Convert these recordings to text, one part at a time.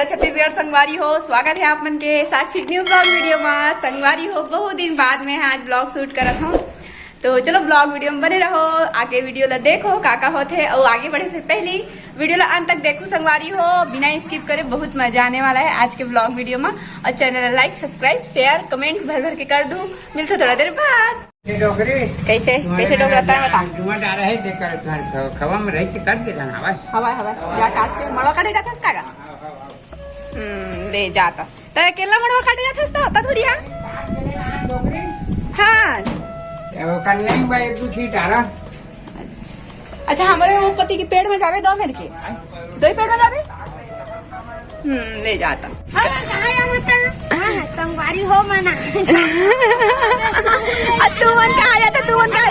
Hello Chhattisgarh संगवारी हो, स्वागत है आप मन के साक्षी न्यू ब्लॉग वीडियो में। संगवारी हो बहुत दिन बाद में आज ब्लॉग शूट करत हूँ, तो चलो ब्लॉग वीडियो में बने रहो। आगे वीडियो ला देखो काका होते और आगे बढ़े से पहले वीडियो ला अंत तक देखो संगवारी हो, बिना स्किप करे। बहुत मजा आने वाला है आज के ब्लॉग वीडियो में। और channel like subscribe share comment भर भर के कर दूँ। मिलते थोड़ा देर बाद। कैसे कैसे डोग रहता है बता। खवा में रह के काट देता ना बस। हवा हवा जा काट के मड़वा काटे जाता इसका का ले जाता तो अकेला मड़वा काटे जाता होता थोड़ी। हाँ वो कल नहीं भाई एक दूसरी डाला। अच्छा हमारे वो पति के पेड़ में जावे दो मेरे के दो ही पेड़ में जावे ले जाता। संगवारी हो मना तू मन कहा जाता तू मन कहा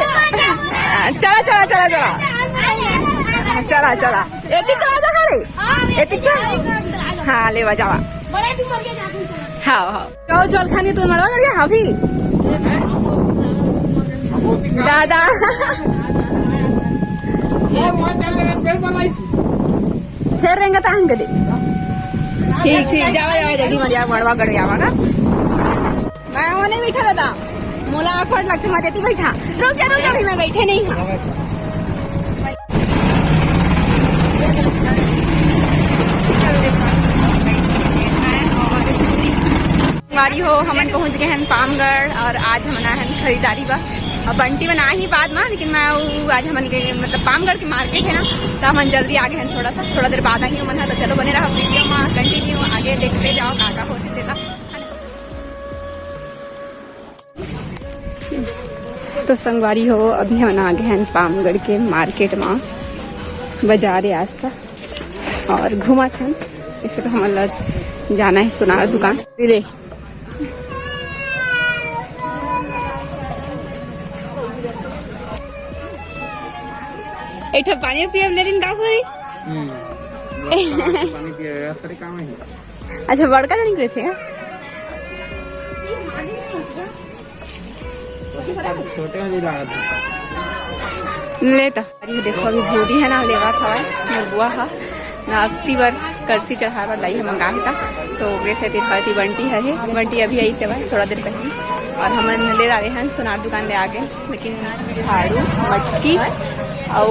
चला चला चला चला चला चला एती कहा जा रे एती क्या। हाँ ले जावा हाँ हाँ चल चल खानी तू मड़वा गड़िया हाँ भी दादा फिर रहेंगे तो हम कभी ठीक ठीक जावा जावा जल्दी मड़िया मड़वा गड़ जावा ना। मैं वो नहीं बैठा रहता मोला आखड़ लगते मैं देती बैठा रुक जा अभी मैं बैठे नहीं हूँ। हमारी हो हमन पहुँच गए हैं पामगढ़ और आज हमना है खरीदारी बा और बंटी बना ही बाद में, लेकिन मैं आज हमन के मतलब पामगढ़ की मार्केट है ना, तो हमन जल्दी आ गए हैं थोड़ा देर बाद आई मन है। तो चलो बने रहा वीडियो में कंटिन्यू आगे देखते जाओ काका होते देता। तो संगवारी हो अभी हम आ गए हैं पामगढ़ के मार्केट में बाजार है आज तक और घुमा थे। इसे तो हम जाना है सुनार दुकान ले एठो पानी पिए लेकिन का पूरी पानी पिए थोड़ी काम है। अच्छा बड़का नहीं करे थे छोटे नहीं लगा ले तो देखो अभी भूरी है ना लेवा था बुआ हा ना अक्ति बार करसी चढ़ा पर लाई है मंगा था तो वैसे थी बंटी है बंटी अभी आई से थोड़ा देर पहले और हम ले रहे हैं सुनार दुकान ले आ गए। लेकिन झाड़ू मटकी और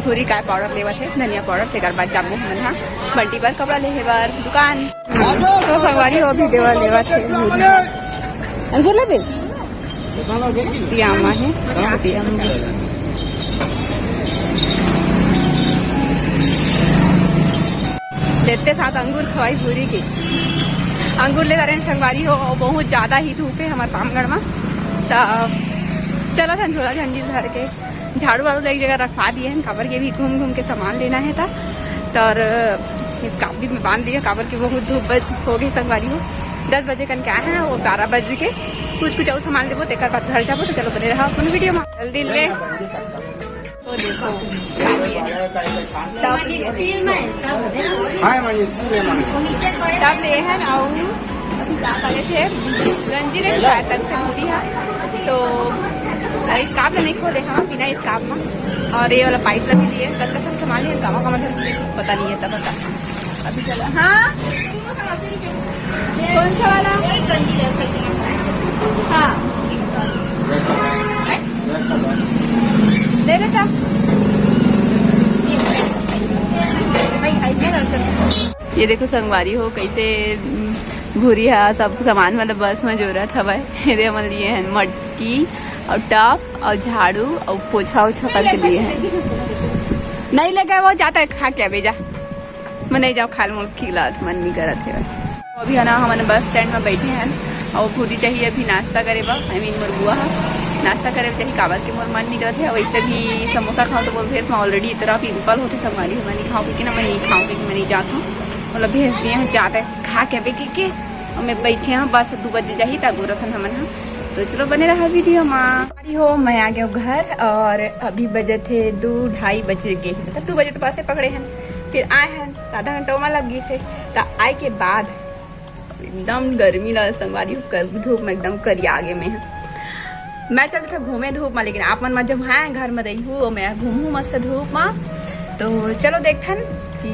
भूरी काय पाउडर लेवा थे धनिया पाउडर थे बाद जाबू हमन हाँ बंटी पर कपड़ा ले बार दुकान तो भगवानी हो भी देवा लेवा थे अंगूर ले तियामा है लेते साथ अंगूर खवाई भूरी की अंगूर ले रहे हैं संगवारी हो बहुत ज्यादा ही धूप है हमारे पामगढ़ में। तो चला था झोला झंडी भर के झाड़ू वाड़ू एक जगह रखवा दिए हैं काबर के भी घूम घूम के सामान लेना है था तो इस काबरी में बांध दिया काबर की बहुत धूप हो गई संगवारी हो 10 बजे कन क्या है वो 12 बज के कुछ और सामान लेबो तेकर बाद घर जाबो। तो चलो बने रहा अपन वीडियो में जल्दी ले तो देखो तब ले है ना थे गंजी रे तक से पूरी है तो स्कार्फ नहीं खोले हाँ बिना स्कार्फ में और ये वाला पाइप लगी दिए कल तक सामान है गाँव का मतलब पता नहीं है तब पता अभी चला। हाँ कौन सा वाला हाँ ले लेता ये देखो संगवारी हो कैसे भूरी है सब सामान मतलब बस में जरूरत हवा ये हम लिए हैं मटकी और टप और झाड़ू और पोछा उछा करके लिए हैं। नहीं लगा वो जाता है खा के भेजा मैं नहीं जाओ खाल मुल्क खिला मन नहीं करा थे। अभी है ना हमारे बस स्टैंड में बैठे हैं और भूरी चाहिए अभी नाश्ता करे बा मोर बुआ नाश्ता करे चाहिए काबर के मोर मन नहीं करते है। वैसे भी समोसा खाओ तो बोल भेज में ऑलरेडी इतना पिंपल होते संगवारी मैं नहीं खाऊँ कि ना मैं नहीं खाऊँ कि मैं नहीं जाता हूँ मतलब भेज दिए हैं जाते खा के बेके के और मैं बैठे हैं बस 2 बजे जाही तक रखन हमन हाँ। तो चलो बने रहा वीडियो में हो मैं आ गया घर और अभी बजे थे 2-2:30 बजे गए मतलब 2 बजे तो पासे पकड़े हैं फिर आए हैं आधा घंटा में लग गई से तो आए के बाद एकदम गर्मी लगा संगवारी धूप में एकदम करिया आगे में है। मैं चल था घूमे धूप में लेकिन आप मन जब हाँ घर में रही हूँ मैं घूमू मस्त धूप में। तो चलो देखथन कि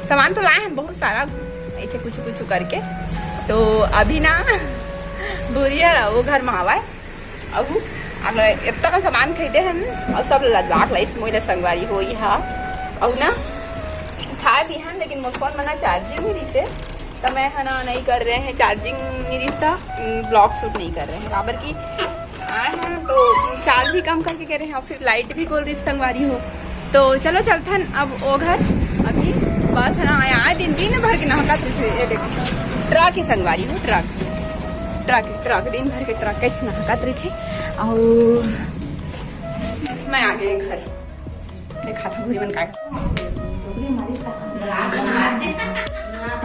सामान तो लाए हैं बहुत सारा ऐसे कुछ कुछ करके। तो अभी ना बुरिया वो घर में आवा है अब इतना का सामान खरीदे हम और सब लद्दाख ला इस मोइला संगवारी हो यहाँ और ना था भी हैं, लेकिन मोर फोन मना चार्जिंग ही रिसे तो मैं है ना नहीं कर रहे हैं, चार्जिंग नहीं रिश्ता ब्लॉग शूट नहीं कर रहे हैं बराबर की आए हैं तो चार्ज भी कम करके कह रहे हैं और फिर लाइट भी खोल रही संगवारी हो। तो चलो चलते हैं अब वो घर। अभी बस है ना यहाँ दिन भर के नहका देखो ट्रक ही संगवारी हो, ट्रक दिन भर के ट्रक के नहकात रही थे और मैं आ गई घर। देखा था भूरी मन का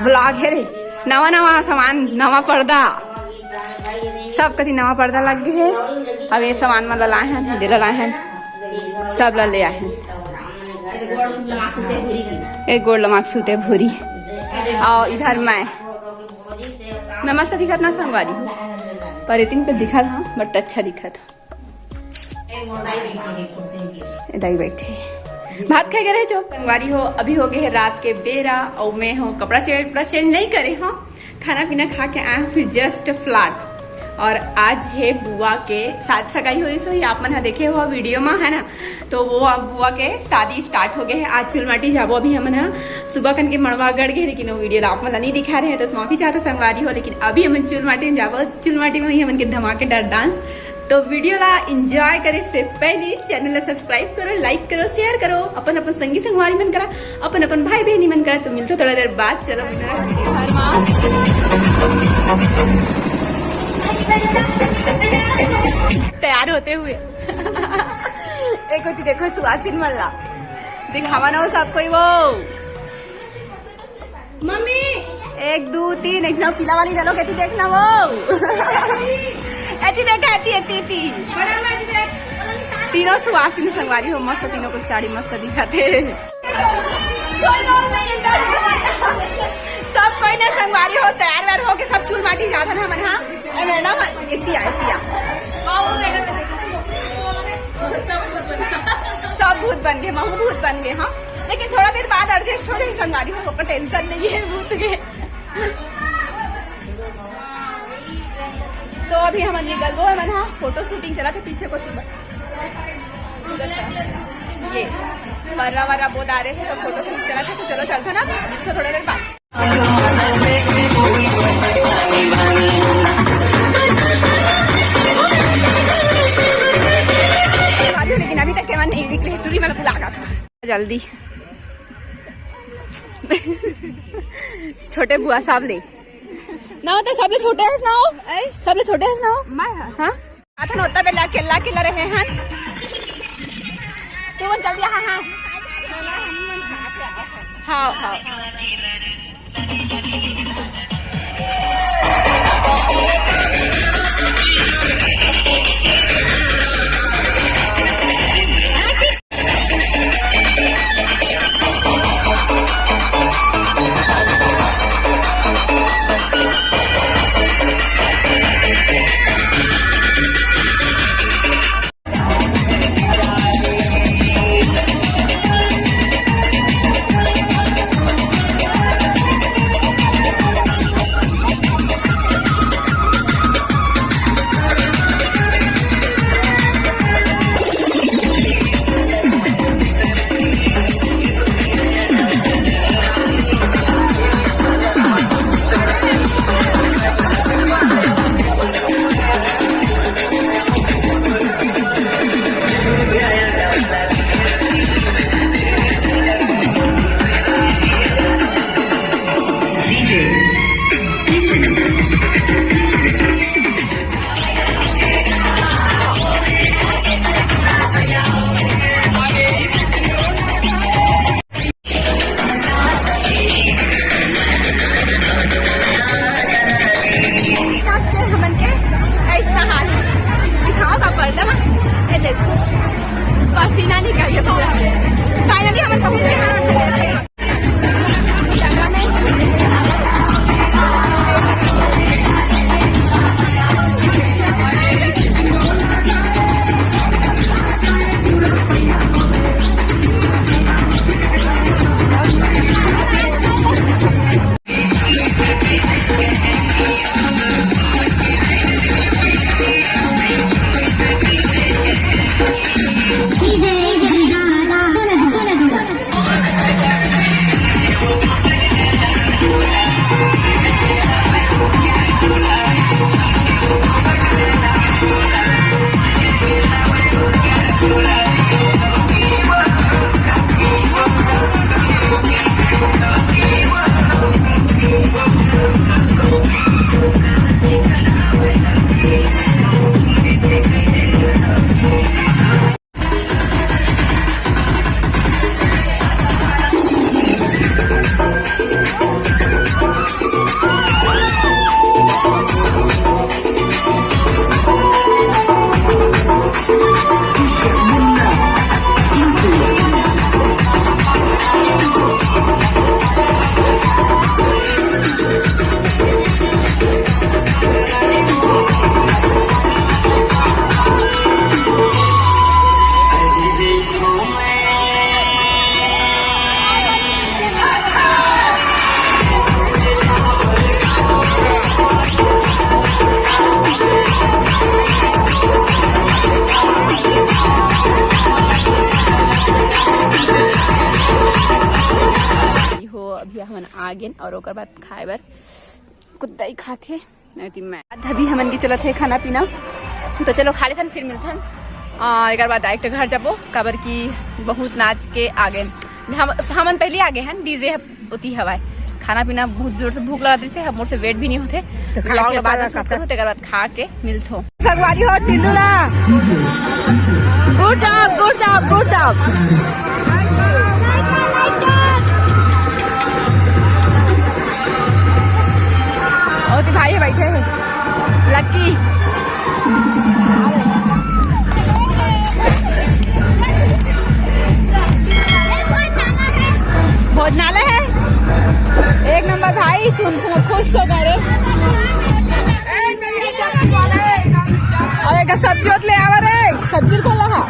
ब्लॉग है रे, नवा सामान नवा पर्दा सब कथी नवा पर्दा लग गए है। अब ये सामान मतलब लाए हैं दिला लाए हैं सब ला ले आए हैं। एक गोड़ लमाक सूते भूरी और इधर मैं मस्त दिखा था संगवारी पर इतनी पे दिखा था बट अच्छा दिखा था। इधर बैठे भात खा के रहे जो संगवारी हो। अभी हो गए है रात के बेरा और मैं हूँ कपड़ा चेंज नहीं करे हाँ, खाना पीना खा के आए फिर जस्ट फ्लैट। और आज है बुआ के शादी सगाई हो सो आप मन देखे हुआ वीडियो में है ना, तो वो बुआ के शादी स्टार्ट हो गए है। आज चुलमाटी जाबो अभी हम सुबह कन के मड़वा गड़ गए, लेकिन वो वीडियो आप मन नहीं दिखा रहे हैं तो माफी चाहते संगवारी हो। लेकिन अभी हम चुलमाटी में जाबो, चुलमाटी में ही हमन के धमाकेदार डांस। तो वीडियो ला एंजॉय करे से पहले चैनल ला सब्सक्राइब करो, लाइक करो, शेयर करो, अपन संगी संगवारी मन करा, अपन भाई बहनी मन करा। तो मिलते थोड़ा देर बाद। चलो तैयार होते हुए एक होती देखो सुहासिन मल्ला दिखावा ना हो सब कोई वो मम्मी 1 2 3 एक पीला वाली चलो कहती देखना वो ऐसी देखा तीनों सुहासिन संगवारी हो मस्त, तीनों को साड़ी मस्त दिखाते सब कोई ना संगवारी हो तैयार वैर हो के सब चूल माटी जाता ना मन। हाँ मैडम इतिया सब भूत बन गए, महू भूत बन गए। हाँ लेकिन थोड़ा देर बाद एडजस्ट हो गई संगवारी हो, पर टेंशन नहीं है भूत के। तो अभी हम निकल गए मन। हाँ फोटो शूटिंग चला था पीछे को ये वर्रा बहुत आ रहे थे तो फोटो शूट चला था। तो चलो चलता ना तो थोड़ा देर बाद। लेकिन अभी तक केवल नहीं निकले, टूरी मतलब बुला था जल्दी छोटे बुआ साहब ले ना होता सबले छोटे है ना, सबले छोटे है ना। हाँ आता होता बेला केला रहे हैं तो वो जल्दी। हाँ हाँ हाँ और ओकर बाद खाए बर कुत्ता ही खाथे नहीं मैं अभी हमन की चलत है खाना पीना तो चलो खा लेथन फिर मिलथन एक बाद डायरेक्ट घर जाबो काबर की बहुत नाच के आगे हमन पहले आगे हैं डीजे होती हवाए खाना पीना बहुत जोर से भूख लगा से हम से वेट भी नहीं होते ब्लॉग बाद खा के मिलथो संगवारी हो टिंडूला good job good job good job और भाई बैठे हैं लक्की भोजनालय है एक नंबर भाई तुम खुश हो गए और एक सब्जी ले आवा रे सब्जी को लगा